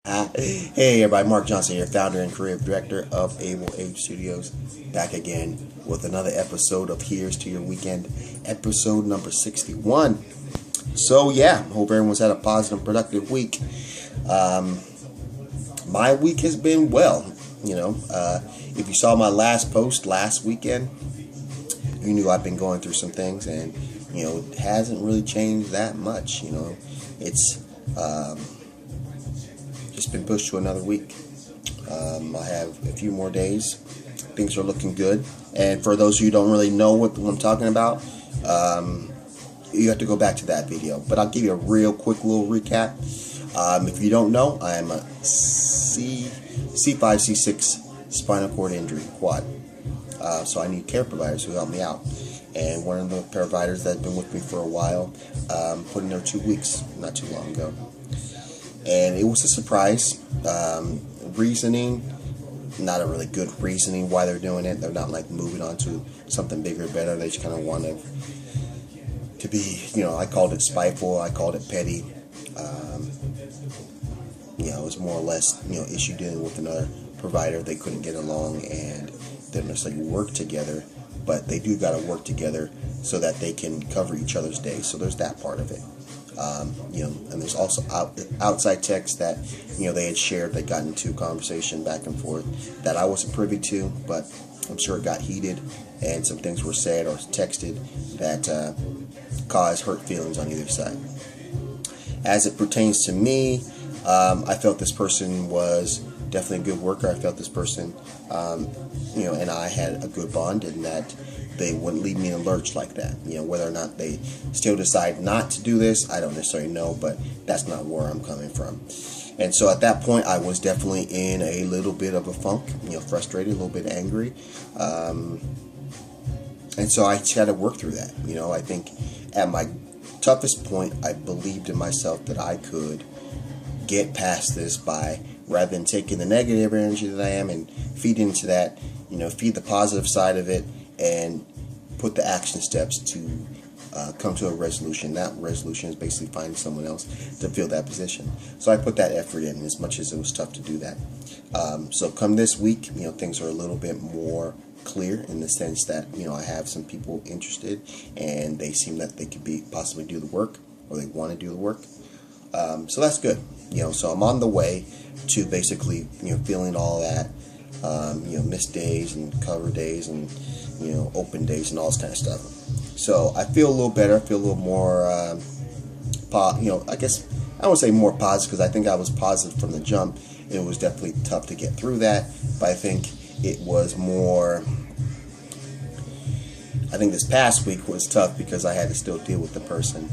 Hey everybody, Mark Johnson here, founder and creative director of Able Age Studios, back again with another episode of Here's to Your Weekend, episode number 61. So yeah, hope everyone's had a positive and productive week. My week has been well, if you saw my last post last weekend, you knew I've been going through some things, and it hasn't really changed that much. It's just been pushed to another week. I have a few more days. Things are looking good. And for those of you who don't really know what I'm talking about, you have to go back to that video. But I'll give you a real quick little recap. If you don't know, I am a C5, C6 spinal cord injury, quad. So I need care providers who help me out. And one of the providers that's been with me for a while put in there 2 weeks, not too long ago. And it was a surprise. Reasoning, not a really good reasoning why they're doing it. They're not like moving on to something bigger, better. They just kind of wanted to be, I called it spiteful. I called it petty. It was more or less, issue dealing with another provider. They couldn't get along and they don't necessarily work together, but they do got to work together so that they can cover each other's days. So there's that part of it. And there's also outside text that, they had shared. They got into conversation back and forth that I wasn't privy to, but I'm sure it got heated and some things were said or texted that caused hurt feelings on either side. As it pertains to me, I felt this person was definitely a good worker. I felt this person, and I had a good bond, and that they wouldn't leave me in a lurch like that. Whether or not they still decide not to do this, I don't necessarily know, but that's not where I'm coming from. And so at that point, I was definitely in a little bit of a funk, frustrated, a little bit angry. And so I just had to work through that. I think at my toughest point, I believed in myself that I could get past this by, rather than taking the negative energy that I am and feed into that, feed the positive side of it, and put the action steps to come to a resolution. That resolution is basically finding someone else to fill that position. So I put that effort in, as much as it was tough to do that. So come this week, things are a little bit more clear in the sense that, I have some people interested and they seem that they could possibly do the work, or they want to do the work. So that's good. So I'm on the way to basically, feeling all that, missed days and cover days and, open days and all this kind of stuff. So I feel a little better. I feel a little more, I guess I don't want to say more positive, because I think I was positive from the jump. It was definitely tough to get through that, but I think it was more, I think this past week was tough because I had to still deal with the person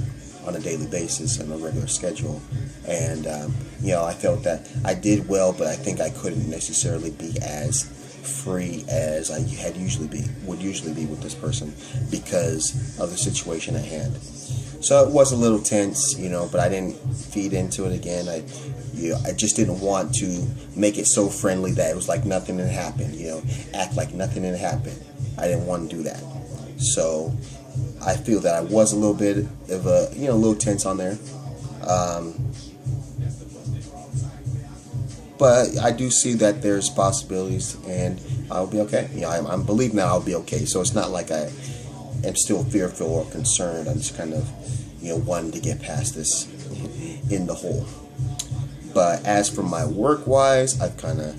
on a daily basis on a regular schedule. And, I felt that I did well, but I think I couldn't necessarily be as free as I would usually be with this person because of the situation at hand. So it was a little tense, but I didn't feed into it again. I just didn't want to make it so friendly that it was like nothing had happened, act like nothing had happened. I didn't want to do that. So I feel that I was a little bit of a little tense on there. But I do see that there's possibilities, and I'll be okay. I'm believing that I'll be okay. So it's not like I am still fearful or concerned. I'm just kind of, wanting to get past this in the hole. But as for my work-wise, I've kind of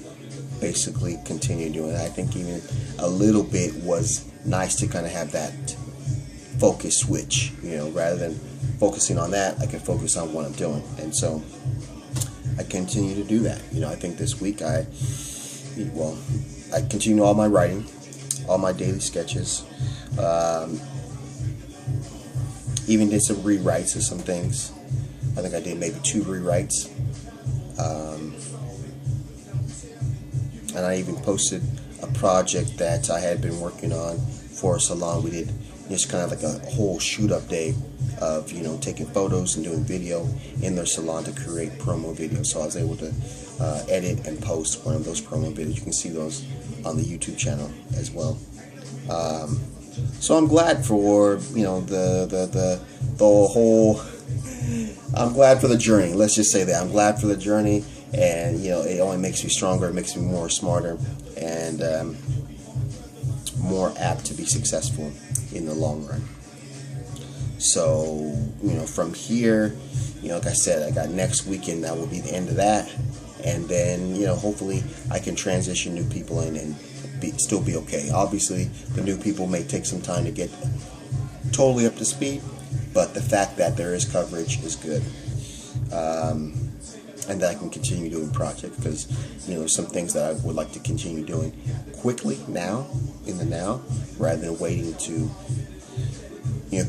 basically continued doing it. I think even a little bit was nice to kind of have that focus switch. Rather than focusing on that, I can focus on what I'm doing. And so I continue to do that. I think this week I continue all my writing, all my daily sketches, even did some rewrites of some things. I think I did maybe 2 rewrites. And I even posted a project that I had been working on for a salon. We did just kind of like a whole shoot-up day of, taking photos and doing video in their salon to create promo videos. So I was able to edit and post one of those promo videos. You can see those on the YouTube channel as well. So I'm glad for, the whole, I'm glad for the journey. Let's just say that. I'm glad for the journey, and it only makes me stronger. It makes me more smarter and more apt to be successful in the long run. So from here, like I said, I got next weekend. That will be the end of that, and then hopefully I can transition new people in and still be okay. Obviously, the new people may take some time to get totally up to speed, but the fact that there is coverage is good. And that I can continue doing projects, because some things that I would like to continue doing quickly now, in the now, rather than waiting to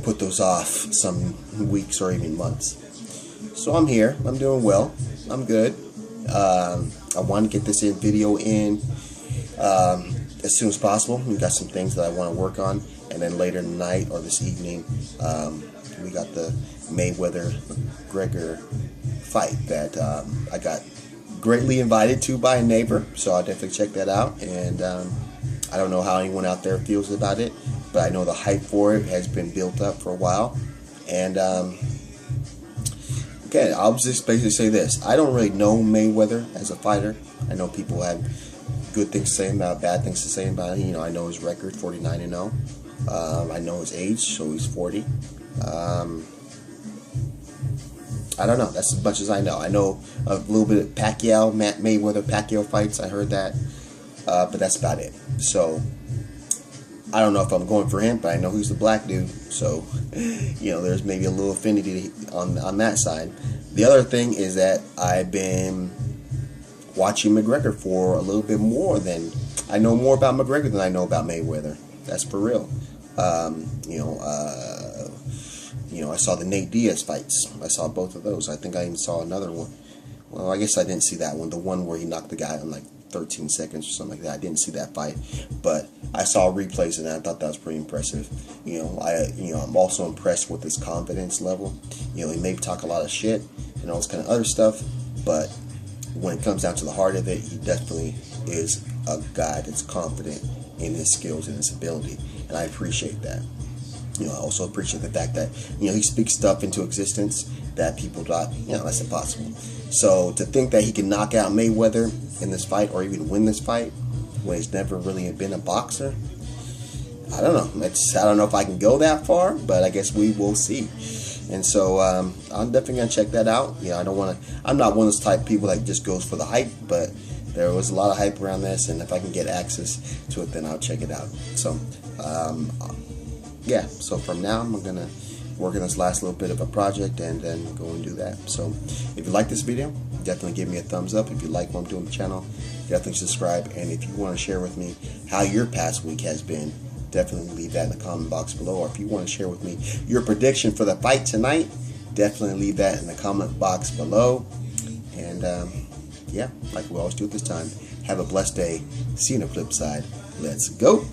put those off some weeks or even months. So I'm here, I'm doing well, I'm good. I want to get this video in as soon as possible. We got some things that I want to work on, and then later tonight or this evening, we got the Mayweather McGregor fight that I got greatly invited to by a neighbor, so I'll definitely check that out. And I don't know how anyone out there feels about it, but I know the hype for it has been built up for a while. And again, I'll just basically say this: I don't really know Mayweather as a fighter. I know people have good things to say about, bad things to say about him. I know his record, 49-0. I know his age, so he's 40. I don't know. That's as much as I know. I know a little bit of Pacquiao, Mayweather, Pacquiao fights. I heard that, but that's about it. So I don't know if I'm going for him, but I know he's the black dude. So there's maybe a little affinity on that side. The other thing is that I've been watching McGregor for a little bit more than I know more about McGregor than I know about Mayweather. That's for real. I saw the Nate Diaz fights. I saw both of those. I think I even saw another one. Well, I guess I didn't see that one. The one where he knocked the guy in like 13 seconds or something like that. I didn't see that fight, but I saw replays of that. I thought that was pretty impressive. I'm also impressed with his confidence level. He may talk a lot of shit and all this kind of other stuff, but when it comes down to the heart of it, he definitely is a guy that's confident in his skills and his ability, and I appreciate that. I also appreciate the fact that he speaks stuff into existence that people thought that's impossible. So to think that he can knock out Mayweather in this fight, or even win this fight, when he's never really been a boxer, I don't know. I don't know if I can go that far, but I guess we will see. And so I'm definitely gonna check that out. I'm not one of those type of people that just goes for the hype, but there was a lot of hype around this, and if I can get access to it, then I'll check it out. So yeah, so from now I'm gonna work on this last little bit of a project and then go and do that. So if you like this video, definitely give me a thumbs up. If you like what I'm doing on the channel, definitely subscribe. And if you want to share with me how your past week has been, definitely leave that in the comment box below. Or if you want to share with me your prediction for the fight tonight, definitely leave that in the comment box below. And yeah, like we always do at this time, have a blessed day. See you on the flip side. Let's go.